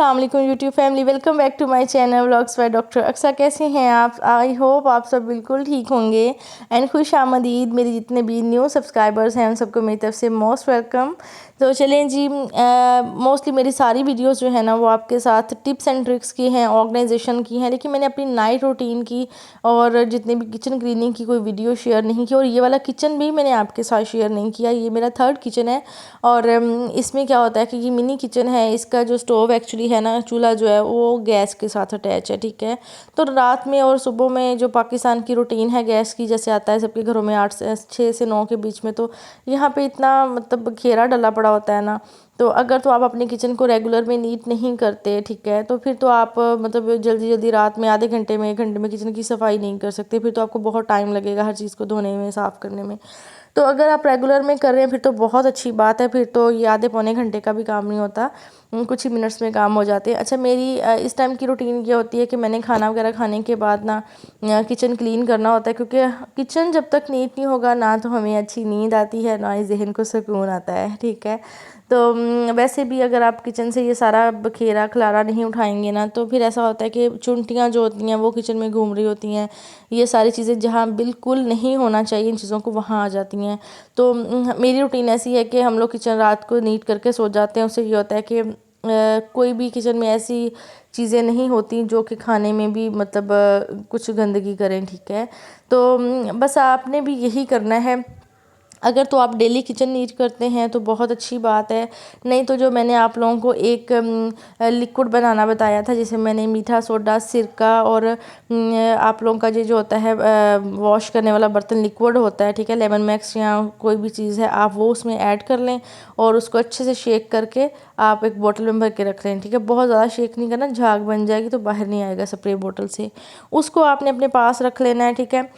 अस्सलाम वालेकुम YouTube family, welcome back to my channel vlogs by doctor Aqsa. कैसे हैं आप? आई होप आप सब बिल्कुल ठीक होंगे एंड खुश आमदीद। मेरे जितने भी न्यू सब्सक्राइबर्स हैं उन सबको मेरी तरफ से मोस्ट वेलकम। तो चलें जी, मोस्टली मेरी सारी वीडियोस जो है ना वो आपके साथ टिप्स एंड ट्रिक्स की हैं, ऑर्गेनाइजेशन की हैं, लेकिन मैंने अपनी नाइट रूटीन की और जितने भी किचन क्लीनिंग की कोई वीडियो शेयर नहीं की। और ये वाला किचन भी मैंने आपके साथ शेयर नहीं किया। ये मेरा थर्ड किचन है और इसमें क्या होता है कि ये मिनी किचन है। इसका जो स्टोव एक्चुअली है ना, चूल्हा जो है वो गैस के साथ अटैच है, ठीक है। तो रात में और सुबह में जो पाकिस्तान की रूटीन है गैस की, जैसे आता है सबके घरों में 6 से 9 के बीच में, तो यहाँ पे इतना मतलब घेरा डला पड़ा होता है ना। तो अगर तो आप अपने किचन को रेगुलर में नीट नहीं करते, ठीक है, तो फिर तो आप मतलब जल्दी जल्दी रात में आधे घंटे में 1 घंटे में किचन की सफाई नहीं कर सकते। फिर तो आपको बहुत टाइम लगेगा हर चीज़ को धोने में, साफ़ करने में। तो अगर आप रेगुलर में कर रहे हैं फिर तो बहुत अच्छी बात है। फिर तो ये आधे पौने घंटे का भी काम नहीं होता, कुछ ही मिनट्स में काम हो जाते हैं। अच्छा, मेरी इस टाइम की रूटीन ये होती है कि मैंने खाना वगैरह खाने के बाद ना किचन क्लीन करना होता है, क्योंकि किचन जब तक नीट नहीं होगा ना तो हमें अच्छी नींद आती है ना ही जहन को सुकून आता है, ठीक है। तो वैसे भी अगर आप किचन से ये सारा बखेरा खलारा नहीं उठाएंगे ना तो फिर ऐसा होता है कि चुनटियाँ जो होती हैं वो किचन में घूम रही होती हैं। ये सारी चीज़ें जहाँ बिल्कुल नहीं होना चाहिए इन चीज़ों को वहाँ आ जाती हैं। तो मेरी रूटीन ऐसी है कि हम लोग किचन रात को नीट करके सो जाते हैं। उससे ये होता है कि कोई भी किचन में ऐसी चीज़ें नहीं होती जो कि खाने में भी मतलब कुछ गंदगी करें, ठीक है। तो बस आपने भी यही करना है। अगर तो आप डेली किचन नीट करते हैं तो बहुत अच्छी बात है, नहीं तो जो मैंने आप लोगों को एक लिक्विड बनाना बताया था, जिसे मैंने मीठा सोडा, सिरका और आप लोगों का ये जो होता है वॉश करने वाला बर्तन लिक्विड होता है, ठीक है, लेमन मैक्स या कोई भी चीज़ है, आप वो उसमें ऐड कर लें और उसको अच्छे से शेक करके आप एक बोतल में भर के रख लें, ठीक है। बहुत ज़्यादा शेक नहीं करना, झाग बन जाएगी तो बाहर नहीं आएगा स्प्रे बोतल से। उसको आपने अपने पास रख लेना है, ठीक है।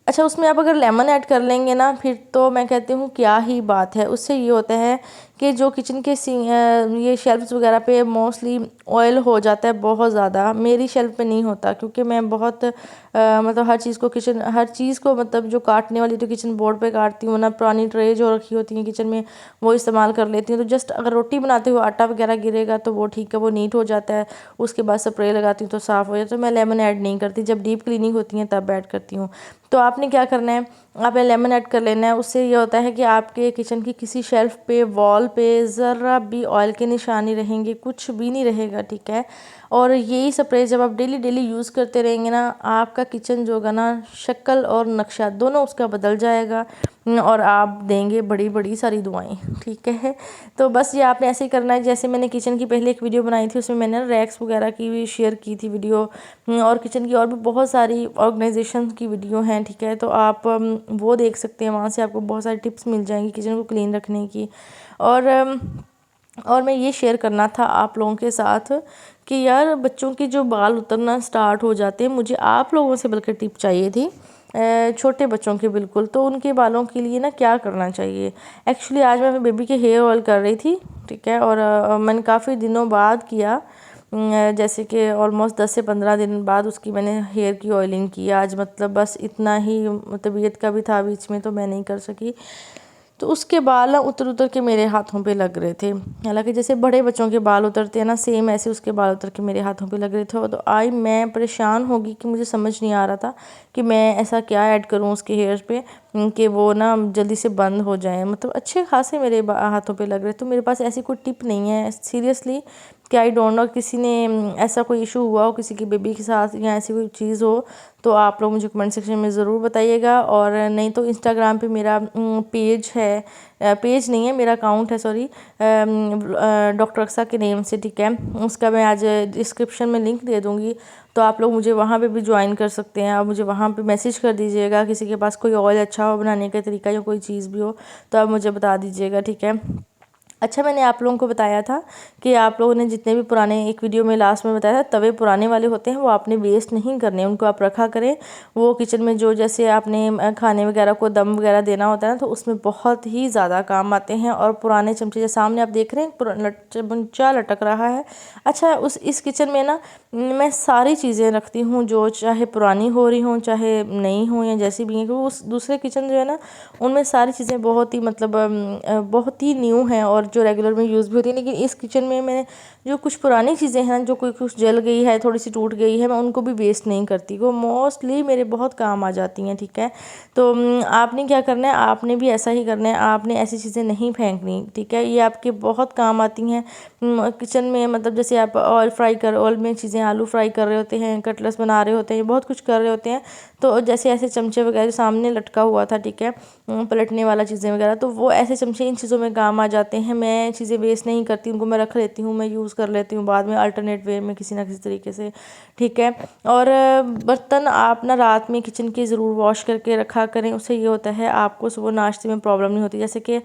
अच्छा, उसमें आप अगर लेमन ऐड कर लेंगे ना फिर तो मैं कहती हूँ क्या ही बात है। उससे ये होता है कि जो किचन के ये शेल्फ्स वगैरह पे मोस्टली ऑयल हो जाता है बहुत ज़्यादा। मेरी शेल्फ पे नहीं होता क्योंकि मैं बहुत मतलब हर चीज़ को मतलब जो काटने वाली तो किचन बोर्ड पे काटती हूँ ना। पुरानी ट्रे जो रखी होती हैं किचन में वो इस्तेमाल कर लेती हूँ। तो जस्ट अगर रोटी बनाते हुए आटा वगैरह गिरेगा तो वो ठीक है, वो नीट हो जाता है। उसके बाद स्प्रे लगाती हूँ तो साफ़ हो जाता है। तो मैं लेमन ऐड नहीं करती, जब डीप क्लीनिंग होती है तब ऐड करती हूँ। तो आपने क्या करना है, आपने लेमन ऐड कर लेना है। उससे ये होता है कि आपके किचन की किसी शेल्फ पे, वॉल पे ज़रा भी ऑयल के निशान नहीं रहेंगे, कुछ भी नहीं रहेगा, ठीक है। और यही स्प्रे जब आप डेली डेली यूज़ करते रहेंगे ना, आपका किचन जो होगा ना शक्ल और नक्शा दोनों उसका बदल जाएगा और आप देंगे बड़ी बड़ी सारी दुआएं, ठीक है। तो बस ये आपने ऐसे ही करना है। जैसे मैंने किचन की पहले एक वीडियो बनाई थी, उसमें मैंने रैक्स वगैरह की भी शेयर की थी वीडियो, और किचन की और भी बहुत सारी ऑर्गेनाइजेशन की वीडियो हैं, ठीक है। तो आप वो देख सकते हैं, वहाँ से आपको बहुत सारी टिप्स मिल जाएंगी किचन को क्लीन रखने की। और मैं ये शेयर करना था आप लोगों के साथ कि यार बच्चों के जो बाल उतरना स्टार्ट हो जाते हैं, मुझे आप लोगों से बल्कि टिप चाहिए थी, छोटे बच्चों के बिल्कुल। तो उनके बालों के लिए ना क्या करना चाहिए। एक्चुअली आज मैं अपने बेबी के हेयर ऑयल कर रही थी, ठीक है, और मैंने काफ़ी दिनों बाद किया, जैसे कि ऑलमोस्ट 10 से 15 दिन बाद उसकी मैंने हेयर की ऑयलिंग की आज। मतलब बस इतना ही, तबीयत का भी था बीच में तो मैं नहीं कर सकी। तो उसके बाल ना उतर उतर के मेरे हाथों पे लग रहे थे। हालांकि जैसे बड़े बच्चों के बाल उतरते हैं ना, सेम ऐसे उसके बाल उतर के मेरे हाथों पे लग रहे थे। तो मैं परेशान होगी कि मुझे समझ नहीं आ रहा था कि मैं ऐसा क्या ऐड करूं उसके हेयर पे कि वो ना जल्दी से बंद हो जाए। मतलब अच्छे खासे मेरे हाथों पे लग रहे। तो मेरे पास ऐसी कोई टिप नहीं है सीरियसली कि आई डोंट नो किसी ने ऐसा कोई इशू हुआ हो किसी की बेबी के साथ या ऐसी कोई चीज़ हो तो आप लोग मुझे कमेंट सेक्शन में ज़रूर बताइएगा। और नहीं तो इंस्टाग्राम पे मेरा पेज है, पेज नहीं है मेरा अकाउंट है, सॉरी, डॉक्टर अक्सा के नेम से, ठीक है। उसका मैं आज डिस्क्रिप्शन में लिंक दे दूँगी, तो आप लोग मुझे वहाँ पे भी ज्वाइन कर सकते हैं। आप मुझे वहाँ पे मैसेज कर दीजिएगा, किसी के पास कोई ऑयल अच्छा हो बनाने का तरीका या कोई चीज़ भी हो तो आप मुझे बता दीजिएगा, ठीक है। अच्छा, मैंने आप लोगों को बताया था कि आप लोगों ने जितने भी पुराने, एक वीडियो में लास्ट में बताया था, तवे पुराने वाले होते हैं वो आपने वेस्ट नहीं करने, उनको आप रखा करें। वो किचन में जो जैसे आपने खाने वगैरह को दम वगैरह देना होता है ना, तो उसमें बहुत ही ज़्यादा काम आते हैं। और पुराने चमचे जैसे सामने आप देख रहे हैं चमचा लटक रहा है। अच्छा, इस किचन में ना मैं सारी चीज़ें रखती हूँ जो चाहे पुरानी हो रही हों चाहे नई हो या जैसी भी हैं, क्योंकि उस दूसरे किचन जो है ना उनमें सारी चीज़ें बहुत ही मतलब बहुत ही न्यू हैं और जो रेगुलर में यूज़ भी होती है। लेकिन इस किचन में मैंने जो कुछ पुरानी चीज़ें हैं, जो कोई कुछ जल गई है, थोड़ी सी टूट गई है, मैं उनको भी वेस्ट नहीं करती, वो मोस्टली मेरे बहुत काम आ जाती हैं, ठीक है। तो आपने क्या करना है, आपने भी ऐसा ही करना है, आपने ऐसी चीज़ें नहीं फेंकनी, ठीक है। ये आपके बहुत काम आती हैं किचन में। मतलब जैसे आप ऑयल में चीज़ें, आलू फ्राई कर रहे होते हैं, कटलेट्स बना रहे होते हैं, बहुत कुछ कर रहे होते हैं, तो जैसे ऐसे चमचे वगैरह सामने लटका हुआ था, ठीक है, पलटने वाला चीज़ें वगैरह, तो वो ऐसे चमचे इन चीज़ों में काम आ जाते हैं। मैं चीज़ें वेस्ट नहीं करती, उनको मैं रख लेती हूँ, मैं यूज़ कर लेती हूँ बाद में अल्टरनेट वे में किसी ना किसी तरीके से, ठीक है। और बर्तन आप ना रात में किचन के ज़रूर वॉश करके रखा करें, उससे ये होता है आपको सुबह नाश्ते में प्रॉब्लम नहीं होती। जैसे कि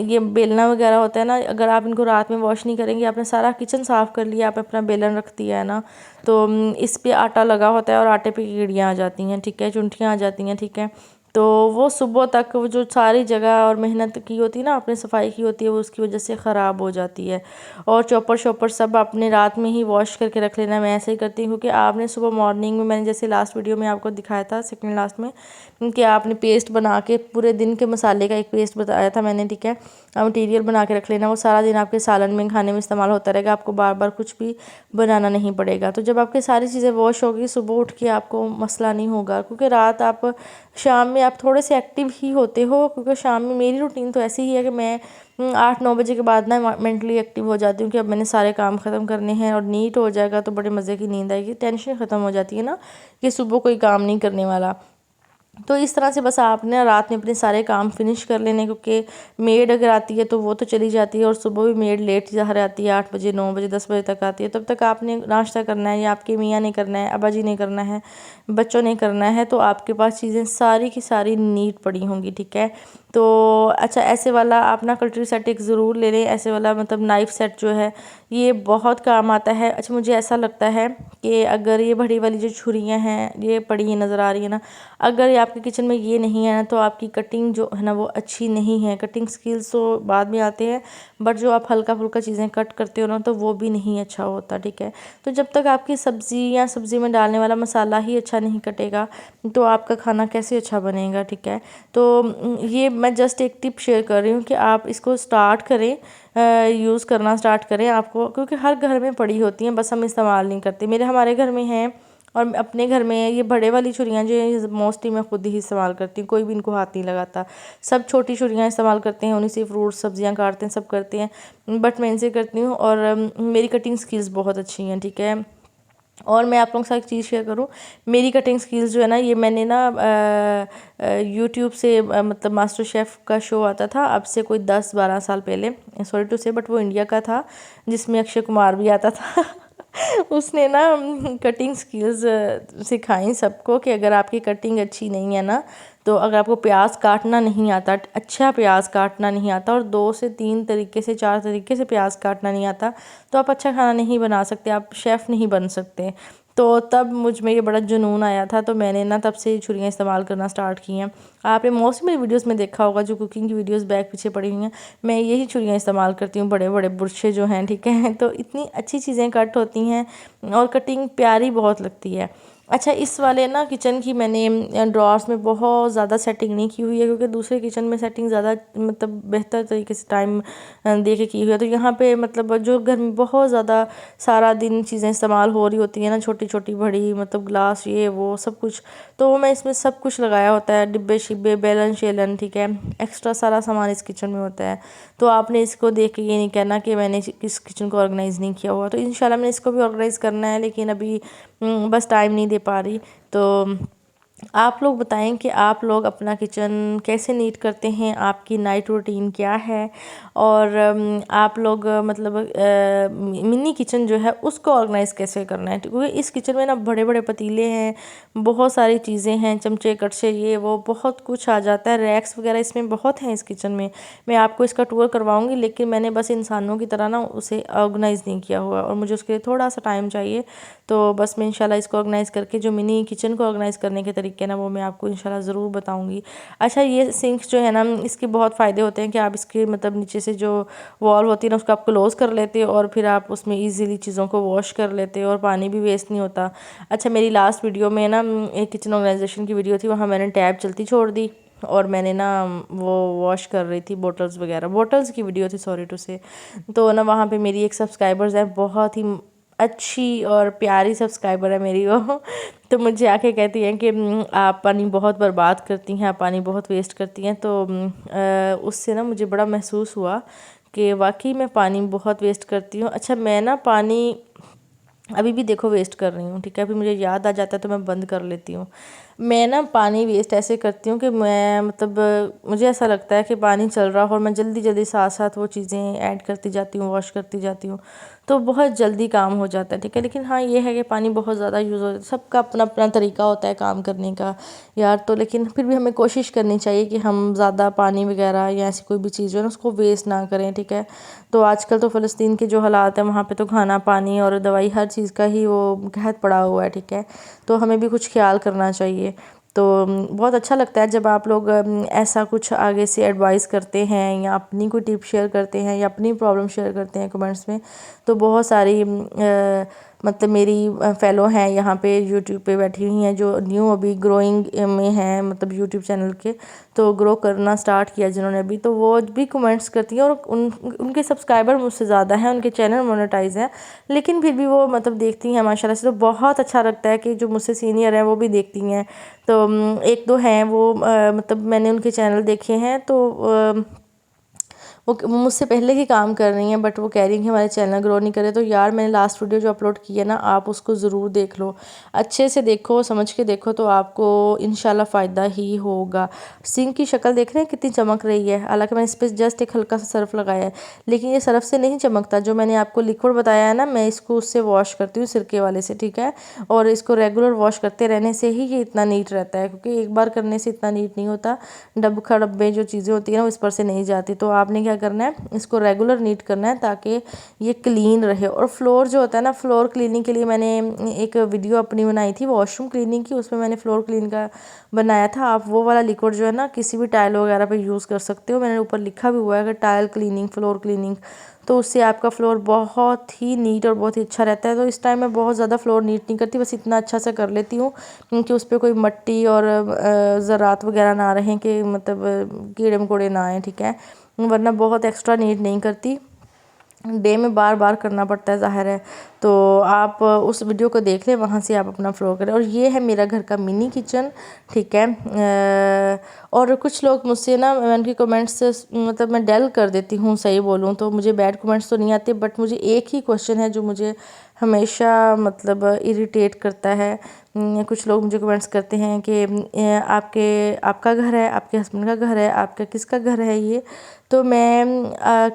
ये बेलना वगैरह होता है ना, अगर आप इनको रात में वॉश नहीं करेंगे, आपने सारा किचन साफ़ कर लिया, आपने अपना बेलन रख दिया है ना, तो इस पे आटा लगा होता है और आटे पे कीड़ियाँ आ जाती हैं, ठीक है, चुनटियाँ आ जाती हैं, ठीक है। तो वो सुबह तक वो जो सारी जगह और मेहनत की होती है ना, आपने सफाई की होती है, वो उसकी वजह से ख़राब हो जाती है। और चॉपर शॉपर सब आपने रात में ही वॉश करके रख लेना। मैं ऐसे ही करती हूँ, क्योंकि आपने सुबह मॉर्निंग में, मैंने जैसे लास्ट वीडियो में आपको दिखाया था, सेकंड लास्ट में, कि आपने पेस्ट बना के पूरे दिन के मसाले का एक पेस्ट बताया था मैंने, ठीक है, मटीरियल बना के रख लेना। वो सारा दिन आपके सालन में, खाने में इस्तेमाल होता रहेगा, आपको बार बार कुछ भी बनाना नहीं पड़ेगा। तो जब आपकी सारी चीज़ें वॉश होगी, सुबह उठ के आपको मसला नहीं होगा, क्योंकि रात आप शाम में आप थोड़े से एक्टिव ही होते हो, क्योंकि शाम में मेरी रूटीन तो ऐसी ही है कि मैं 8-9 बजे के बाद ना मेंटली एक्टिव हो जाती हूँ कि अब मैंने सारे काम ख़त्म करने हैं, और नीट हो जाएगा तो बड़े मज़े की नींद आएगी, टेंशन ख़त्म हो जाती है ना कि सुबह कोई काम नहीं करने वाला। तो इस तरह से बस आपने रात में अपने सारे काम फिनिश कर लेने, क्योंकि मेड अगर आती है तो वो तो चली जाती है, और सुबह भी मेड लेट ज़ाहिर आती है, 8 बजे 9 बजे 10 बजे तक आती है। तब तक आपने नाश्ता करना है, या आपके मियाँ ने करना है, अब्बा जी ने करना है, बच्चों ने करना है, तो आपके पास चीज़ें सारी की सारी नीट पड़ी होंगी, ठीक है। तो अच्छा, ऐसे वाला आप ना कटरी सेट एक ज़रूर ले लें, ऐसे वाला मतलब नाइफ़ सेट जो है, ये बहुत काम आता है। अच्छा, मुझे ऐसा लगता है कि अगर ये बड़ी वाली जो छुरियाँ हैं, ये पड़ी नज़र आ रही है ना, अगर ये आपके किचन में ये नहीं है ना, तो आपकी कटिंग जो है ना वो अच्छी नहीं है। कटिंग स्किल्स तो बाद में आते हैं, बट जो आप हल्का फुल्का चीज़ें कट करते हो ना, तो वो भी नहीं अच्छा होता, ठीक है। तो जब तक आपकी सब्ज़ी में डालने वाला मसाला ही अच्छा नहीं कटेगा, तो आपका खाना कैसे अच्छा बनेगा, ठीक है। तो ये मैं जस्ट एक टिप शेयर कर रही हूँ कि आप इसको स्टार्ट करें, यूज़ करना स्टार्ट करें आपको, क्योंकि हर घर में पड़ी होती हैं, बस हम इस्तेमाल नहीं करते। हमारे घर में हैं, और अपने घर में ये बड़े वाली छुरियाँ जो है मोस्टली मैं खुद ही इस्तेमाल करती हूँ, कोई भी इनको हाथ नहीं लगाता। सब छोटी छुरियाँ इस्तेमाल करते हैं, उन्हीं से फ्रूट सब्जियाँ काटते हैं, सब करते हैं, बट मैं इनसे करती हूँ, और मेरी कटिंग स्किल्स बहुत अच्छी हैं, ठीक है। और मैं आप लोगों के साथ एक चीज़ शेयर करूँ, मेरी कटिंग स्किल्स जो है ना, ये मैंने ना यूट्यूब से मतलब मास्टर शेफ़ का शो आता था, अब से कोई 10-12 साल पहले, सॉरी टू से, बट वो इंडिया का था, जिसमें अक्षय कुमार भी आता था। उसने ना कटिंग स्किल्स सिखाई सबको, कि अगर आपकी कटिंग अच्छी नहीं है ना, तो अगर आपको प्याज काटना नहीं आता, अच्छा प्याज काटना नहीं आता, और 2 से 3 तरीके से 4 तरीके से प्याज काटना नहीं आता, तो आप अच्छा खाना नहीं बना सकते, आप शेफ़ नहीं बन सकते। तो तब मुझ में ये बड़ा जुनून आया था, तो मैंने ना तब से छुरियाँ इस्तेमाल करना स्टार्ट की हैं। आपने मोस्टली मेरी वीडियोस में देखा होगा, जो कुकिंग की वीडियोस बैक पीछे पड़ी हुई हैं, मैं यही छुरियाँ इस्तेमाल करती हूँ, बड़े बड़े बुरशे जो हैं, ठीक है। तो इतनी अच्छी चीज़ें कट होती हैं, और कटिंग प्यारी बहुत लगती है। अच्छा, इस वाले ना किचन की मैंने ड्रॉर्स में बहुत ज़्यादा सेटिंग नहीं की हुई है, क्योंकि दूसरे किचन में सेटिंग ज़्यादा मतलब बेहतर तरीके से टाइम दे के की हुई है। तो यहाँ पे मतलब जो घर में बहुत ज़्यादा सारा दिन चीज़ें इस्तेमाल हो रही होती हैं ना, छोटी छोटी बड़ी, मतलब ग्लास, ये वो सब कुछ, तो मैं इसमें सब कुछ लगाया होता है, डिब्बे शिब्बे, बेलन शेलन, ठीक है, एक्स्ट्रा सारा सामान इस किचन में होता है। तो आपने इसको देख के ये नहीं कहना कि मैंने इस किचन को ऑर्गेनाइज़ नहीं किया हुआ। तो इंशाल्लाह मैंने इसको भी ऑर्गेनाइज़ करना है, लेकिन अभी बस टाइम नहीं दे पा रही। तो आप लोग बताएं कि आप लोग अपना किचन कैसे नीट करते हैं, आपकी नाइट रूटीन क्या है, और आप लोग मतलब मिनी किचन जो है उसको ऑर्गेनाइज़ कैसे करना है, क्योंकि इस किचन में ना बड़े बड़े पतीले हैं, बहुत सारी चीज़ें हैं, चमचे कड़छे, ये वो बहुत कुछ आ जाता है, रैक्स वगैरह इसमें बहुत हैं इस किचन में। मैं आपको इसका टूर करवाऊँगी, लेकिन मैंने बस इंसानों की तरह ना उसे ऑर्गेनाइज़ नहीं किया हुआ, और मुझे उसके लिए थोड़ा सा टाइम चाहिए। तो बस मैं इंशाल्लाह इसको ऑर्गेनाइज़ करके, जो मिनी किचन को ऑर्गेनाइज़ करने के तरीके ना, वो मैं आपको इंशाल्लाह ज़रूर बताऊंगी। अच्छा, ये सिंक जो है ना, इसके बहुत फ़ायदे होते हैं कि आप इसके मतलब नीचे से जो वॉल होती है ना, उसको आप क्लोज़ कर लेते हो, और फिर आप उसमें ईज़िली चीज़ों को वॉश कर लेते हो, और पानी भी वेस्ट नहीं होता। अच्छा, मेरी लास्ट वीडियो में ना एक किचन ऑर्गेनाइजेशन की वीडियो थी, वहाँ मैंने टैब चलती छोड़ दी, और मैंने ना वो वॉश कर रही थी बॉटल्स वगैरह, बॉटल्स की वीडियो थी, सॉरी टू से। तो ना वहाँ पे मेरी एक सब्सक्राइबर्स है, बहुत ही अच्छी और प्यारी सब्सक्राइबर है मेरी वो। तो मुझे आके कहती हैं कि आप पानी बहुत बर्बाद करती हैं, आप पानी बहुत वेस्ट करती हैं। तो उससे ना मुझे बड़ा महसूस हुआ कि वाकई मैं पानी बहुत वेस्ट करती हूँ। अच्छा, मैं ना पानी अभी भी देखो वेस्ट कर रही हूँ, ठीक है, अभी मुझे याद आ जाता है तो मैं बंद कर लेती हूँ। मैं ना पानी वेस्ट ऐसे करती हूँ कि मैं मतलब मुझे ऐसा लगता है कि पानी चल रहा हो और मैं जल्दी जल्दी साथ साथ वो चीज़ें ऐड करती जाती हूँ, वॉश करती जाती हूँ, तो बहुत जल्दी काम हो जाता है, ठीक है। लेकिन हाँ, ये है कि पानी बहुत ज़्यादा यूज़ होता है, सबका अपना अपना तरीका होता है काम करने का यार। तो लेकिन फिर भी हमें कोशिश करनी चाहिए कि हम ज़्यादा पानी वगैरह या ऐसी कोई भी चीज़ हो ना उसको वेस्ट ना करें, ठीक है। तो आजकल तो फ़लस्तीन के जो हालात हैं वहाँ पे तो खाना पानी और दवाई हर चीज़ का ही वो कहत पड़ा हुआ है, ठीक है। तो हमें भी कुछ ख्याल करना चाहिए। तो बहुत अच्छा लगता है जब आप लोग ऐसा कुछ आगे से एडवाइस करते हैं या अपनी कोई टिप शेयर करते हैं या अपनी प्रॉब्लम शेयर करते हैं कमेंट्स में। तो बहुत सारी मतलब मेरी फ़ेलो हैं यहाँ पे यूट्यूब पे बैठी हुई हैं जो न्यू अभी ग्रोइंग में हैं, मतलब यूट्यूब चैनल के, तो ग्रो करना स्टार्ट किया जिन्होंने अभी, तो वो भी कमेंट्स करती हैं। और उनके सब्सक्राइबर मुझसे ज़्यादा हैं, उनके चैनल मोनेटाइज हैं, लेकिन फिर भी वो मतलब देखती हैं माशाल्लाह से। तो बहुत अच्छा लगता है कि जो मुझसे सीनियर हैं वो भी देखती हैं। तो एक दो हैं वो मतलब मैंने उनके चैनल देखे हैं, तो वो मुझसे पहले ही काम कर रही हैं, बट वो कह रही हैं कि हमारे चैनल ग्रो नहीं करे। तो यार, मैंने लास्ट वीडियो जो अपलोड की है ना, आप उसको ज़रूर देख लो, अच्छे से देखो, समझ के देखो, तो आपको इंशाल्लाह फ़ायदा ही होगा। सिंक की शक्ल देख रहे हैं कितनी चमक रही है, हालांकि मैंने इस पर जस्ट एक हल्का सा सर्फ लगाया है, लेकिन ये सर्फ से नहीं चमकता। जो मैंने आपको लिक्विड बताया है ना, मैं इसको उससे वॉश करती हूँ, सिरके वाले से, ठीक है। और इसको रेगुलर वॉश करते रहने से ही ये इतना नीट रहता है, क्योंकि एक बार करने से इतना नीट नहीं होता। डब खड़ब्बे जो चीज़ें होती हैं ना, वो इस पर से नहीं जाती। तो आपने क्या करना है, इसको रेगुलर नीट करना है ताकि ये क्लीन रहे। और फ्लोर जो होता है ना, फ्लोर क्लीनिंग के लिए मैंने एक वीडियो अपनी बनाई थी वॉशरूम क्लीनिंग की, उसमें मैंने फ्लोर क्लीन का बनाया था। आप वो वाला लिक्विड जो है ना किसी भी टाइल वगैरह पे यूज़ कर सकते हो, मैंने ऊपर लिखा भी हुआ है कि टाइल क्लीनिंग, फ्लोर क्लीनिंग, तो उससे आपका फ्लोर बहुत ही नीट और बहुत ही अच्छा रहता है। तो इस टाइम मैं बहुत ज़्यादा फ्लोर नीट नहीं करती, बस इतना अच्छा से कर लेती हूँ कि उस पर कोई मट्टी और ज़रात वगैरह ना रहें, कि मतलब कीड़े मकोड़े ना आएँ, ठीक है। वरना बहुत एक्स्ट्रा नीट नहीं करती, डे में बार बार करना पड़ता है, ज़ाहिर है। तो आप उस वीडियो को देख लें, वहाँ से आप अपना फ्लो करें। और ये है मेरा घर का मिनी किचन, ठीक है। और कुछ लोग मुझसे ना, मैं उनकी कमेंट्स से मतलब मैं डेल कर देती हूँ, सही बोलूँ तो मुझे बैड कमेंट्स तो नहीं आते, बट मुझे एक ही क्वेश्चन है जो मुझे हमेशा मतलब इरिटेट करता है। कुछ लोग मुझे कमेंट्स करते हैं कि आपका घर है, आपके हस्बैंड का घर है, आपका किसका घर है ये। तो मैं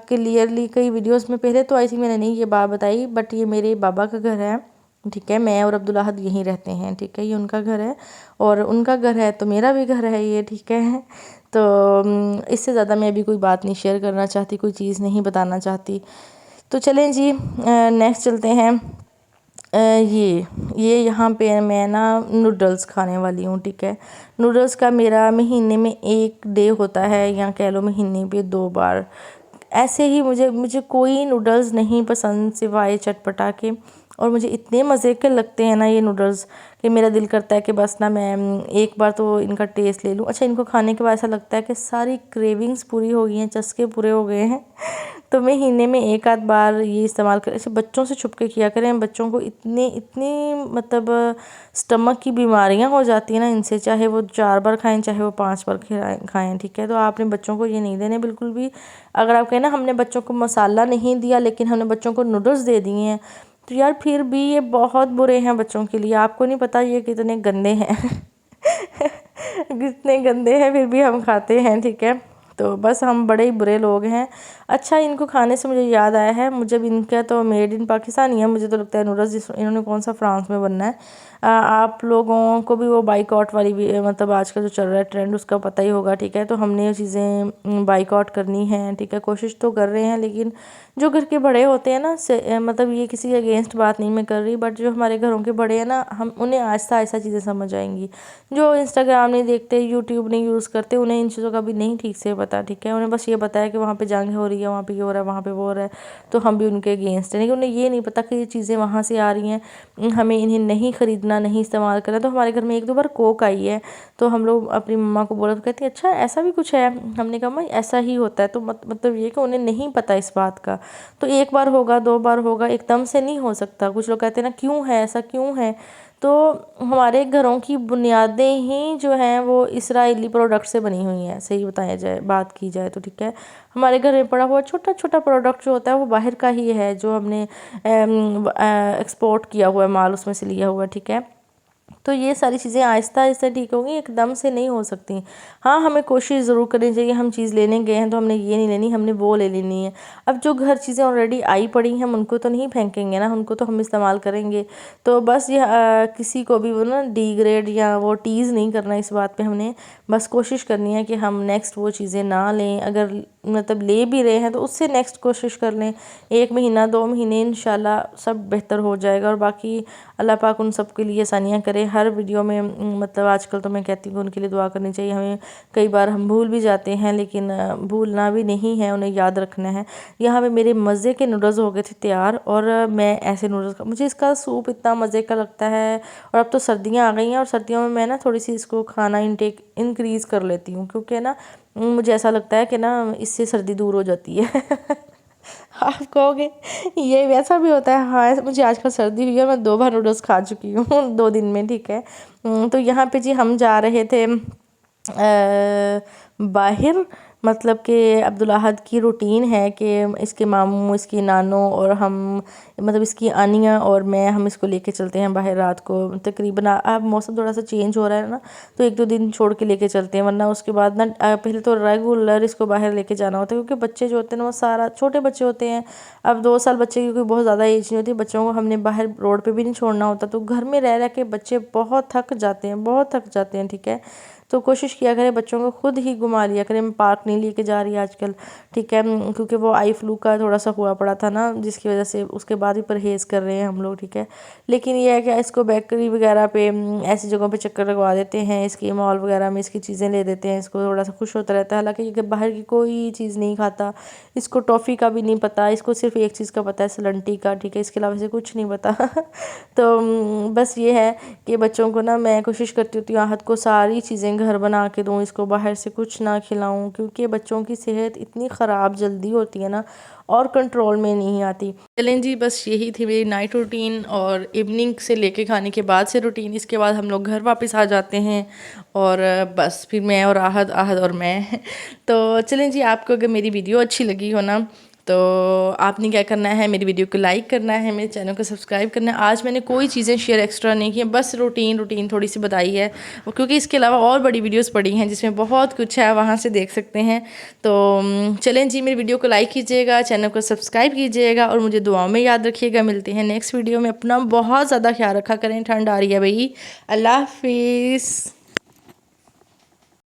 क्लियरली कई वीडियोस में पहले तो आई थी, मैंने नहीं ये बात बताई, बट ये मेरे बाबा का घर है, ठीक है। मैं और अब्दुल अहद यहीं रहते हैं, ठीक है, ये उनका घर है और उनका घर है, तो मेरा भी घर है ये, ठीक है। तो इससे ज़्यादा मैं अभी कोई बात नहीं शेयर करना चाहती, कोई चीज़ नहीं बताना चाहती। तो चलें जी, नेक्स्ट चलते हैं। ये यहाँ पे मैं ना नूडल्स खाने वाली हूँ, ठीक है। नूडल्स का मेरा महीने में एक डे होता है, या कह लो महीने पे 2 बार। ऐसे ही मुझे कोई नूडल्स नहीं पसंद सिवाय चटपटा के। और मुझे इतने मज़े के लगते हैं ना ये नूडल्स कि मेरा दिल करता है कि बस ना मैं एक बार तो इनका टेस्ट ले लूँ। अच्छा, इनको खाने के बाद ऐसा लगता है कि सारी क्रेविंग्स पूरी हो गई हैं, चस्के पूरे हो गए हैं। तो महीने में एक आध बार ये इस्तेमाल करें। ऐसे बच्चों से छुप के किया करें, बच्चों को इतनी इतनी मतलब स्टमक की बीमारियां हो जाती हैं ना इनसे, चाहे वो 4 बार खाएं चाहे वो 5 बार खाएं, ठीक है। तो आपने बच्चों को ये नहीं देने बिल्कुल भी। अगर आप कहें ना हमने बच्चों को मसाला नहीं दिया लेकिन हमने बच्चों को नूडल्स दे दिए हैं, तो यार फिर भी ये बहुत बुरे हैं बच्चों के लिए। आपको नहीं पता ये कितने गंदे हैं कितने गंदे हैं, फिर भी हम खाते हैं, ठीक है। तो बस हम बड़े ही बुरे लोग हैं। अच्छा, इनको खाने से मुझे याद आया है, मुझे भी इनका तो मेड इन पाकिस्तान ही है, मुझे तो लगता है नूडल्स इन्होंने कौन सा फ्रांस में बनना है। आप लोगों को भी वो बाइकआउट वाली भी मतलब आज का जो चल रहा है ट्रेंड उसका पता ही होगा, ठीक है। तो हमने ये चीज़ें बाइकआउट करनी है, ठीक है, कोशिश तो कर रहे हैं। लेकिन जो घर के बड़े होते हैं ना मतलब ये किसी के अगेंस्ट बात नहीं मैं कर रही, बट जो हमारे घरों के बड़े हैं ना, हम उन्हें आहिस्ता आहिस्ता चीज़ें समझ आएंगी। जो इंस्टाग्राम नहीं देखते, यूट्यूब नहीं यूज़ करते, उन्हें इन चीज़ों का भी नहीं ठीक से पता पता, ठीक है। उन्हें बस ये पता है कि वहाँ पे जंग हो रही है, वहाँ पे ये हो रहा है, वहाँ पे वो हो रहा है, तो हम भी उनके अगेंस्ट हैं। लेकिन उन्हें ये नहीं पता कि ये चीज़ें वहाँ से आ रही हैं, हमें इन्हें नहीं ख़रीदना, नहीं इस्तेमाल करना। तो हमारे घर में 1-2 बार कोक आई है, तो हम लोग अपनी मम्मा को बोला तो कहती है अच्छा ऐसा भी कुछ है। हमने कहा मम्मा ऐसा ही होता है। तो मतलब ये कि उन्हें नहीं पता इस बात का। तो 1 बार होगा, 2 बार होगा, एकदम से नहीं हो सकता। कुछ लोग कहते हैं ना क्यों है ऐसा, क्यों है। तो हमारे घरों की बुनियादें ही जो हैं वो इसराइली प्रोडक्ट से बनी हुई हैं, सही बताया जाए, बात की जाए तो, ठीक है। हमारे घर में पड़ा हुआ छोटा छोटा प्रोडक्ट जो होता है वो बाहर का ही है, जो हमने एक्सपोर्ट किया हुआ है माल, उसमें से लिया हुआ है, ठीक है। तो ये सारी चीज़ें आहिस्ता आहिस्ता ठीक होंगी, एकदम से नहीं हो सकती। हाँ, हमें कोशिश ज़रूर करनी चाहिए। हम चीज़ लेने गए हैं तो हमने ये नहीं लेनी, हमने वो ले लेनी है। अब जो घर चीज़ें ऑलरेडी आई पड़ी हैं हम उनको तो नहीं फेंकेंगे ना, उनको तो हम इस्तेमाल करेंगे। तो बस ये किसी को भी वो ना डिग्रेड या वो टीज़ नहीं करना इस बात पे। हमने बस कोशिश करनी है कि हम नेक्स्ट वो चीज़ें ना लें। अगर मतलब ले भी रहे हैं तो उससे नेक्स्ट कोशिश कर लें। 1 महीना 2 महीने इंशाल्लाह सब बेहतर हो जाएगा। और बाकी अल्लाह पाक उन सब के लिए आसानियाँ करे। हर वीडियो में मतलब आजकल तो मैं कहती हूँ उनके लिए दुआ करनी चाहिए हमें। कई बार हम भूल भी जाते हैं, लेकिन भूलना भी नहीं है, उन्हें याद रखना है। यहाँ पे मेरे मज़े के नूडल्स हो गए थे तैयार, और मैं ऐसे नूडल्स मुझे इसका सूप इतना मज़े का लगता है। और अब तो सर्दियाँ आ गई हैं, और सर्दियों में मैं ना थोड़ी सी इसको खाना इनटेक इंक्रीज़ कर लेती हूँ, क्योंकि ना मुझे ऐसा लगता है कि ना इससे सर्दी दूर हो जाती है। आप कहोगे ये वैसा भी होता है। हाँ, मुझे आजकल सर्दी हुई है, मैं 2 बार नूडल्स खा चुकी हूँ 2 दिन में, ठीक है। तो यहाँ पे जी हम जा रहे थे बाहर। मतलब कि अब्दुल अहद की रूटीन है कि इसके मामू, इसकी नानो और हम, मतलब इसकी आनिया और मैं, हम इसको लेके चलते हैं बाहर रात को। तकरीबन अब मौसम थोड़ा सा चेंज हो रहा है ना, तो 1-2 दिन छोड़ के लेके चलते हैं, वरना उसके बाद ना पहले तो रेगुलर इसको बाहर लेके जाना होता है। क्योंकि बच्चे जो होते हैं ना वो सारा छोटे बच्चे होते हैं। अब 2 साल बच्चे की कोई बहुत ज़्यादा एज नहीं होती। बच्चों को हमने बाहर रोड पे भी नहीं छोड़ना होता, तो घर में रह रह के बच्चे बहुत थक जाते हैं, बहुत थक जाते हैं, ठीक है। तो कोशिश किया करें बच्चों को खुद ही घुमा लिया करें। मैं पार्क नहीं लेके जा रही आजकल, ठीक है, क्योंकि वो आई फ्लू का थोड़ा सा हुआ पड़ा था ना, जिसकी वजह से उसके बाद ही परहेज़ कर रहे हैं हम लोग, ठीक है। लेकिन ये है कि इसको बेकरी वगैरह पे, ऐसी जगहों पे चक्कर लगवा देते हैं, इसके मॉल वगैरह में इसकी चीज़ें ले देते हैं, इसको थोड़ा सा खुश होता रहता है। हालांकि ये बाहर की कोई चीज़ नहीं खाता, इसको टॉफ़ी का भी नहीं पता, इसको सिर्फ एक चीज़ का पता है, सलंटी का, ठीक है। इसके अलावा इसे कुछ नहीं पता। तो बस ये है कि बच्चों को ना मैं कोशिश करती होती हूँ आहत को सारी चीज़ें घर बना के दूँ, इसको बाहर से कुछ ना खिलाऊँ, क्योंकि बच्चों की सेहत इतनी ख़राब जल्दी होती है ना, और कंट्रोल में नहीं आती। चलें जी, बस यही थी मेरी नाइट रूटीन और इवनिंग से लेके खाने के बाद से रूटीन। इसके बाद हम लोग घर वापस आ जाते हैं, और बस फिर मैं और आहद, आहद और मैं। तो चलें जी, आपको अगर मेरी वीडियो अच्छी लगी हो ना, तो आपने क्या करना है, मेरी वीडियो को लाइक करना है, मेरे चैनल को सब्सक्राइब करना है। आज मैंने कोई चीज़ें शेयर एक्स्ट्रा नहीं की, बस रूटीन थोड़ी सी बताई है, क्योंकि इसके अलावा और बड़ी वीडियोस पड़ी हैं जिसमें बहुत कुछ है, वहाँ से देख सकते हैं। तो चलें जी, मेरी वीडियो को लाइक कीजिएगा, चैनल को सब्सक्राइब कीजिएगा, और मुझे दुआओं में याद रखिएगा। मिलते हैं नेक्स्ट वीडियो में। अपना बहुत ज़्यादा ख्याल रखा करें, ठंड आ रही है भाई। अल्लाह हाफिज़।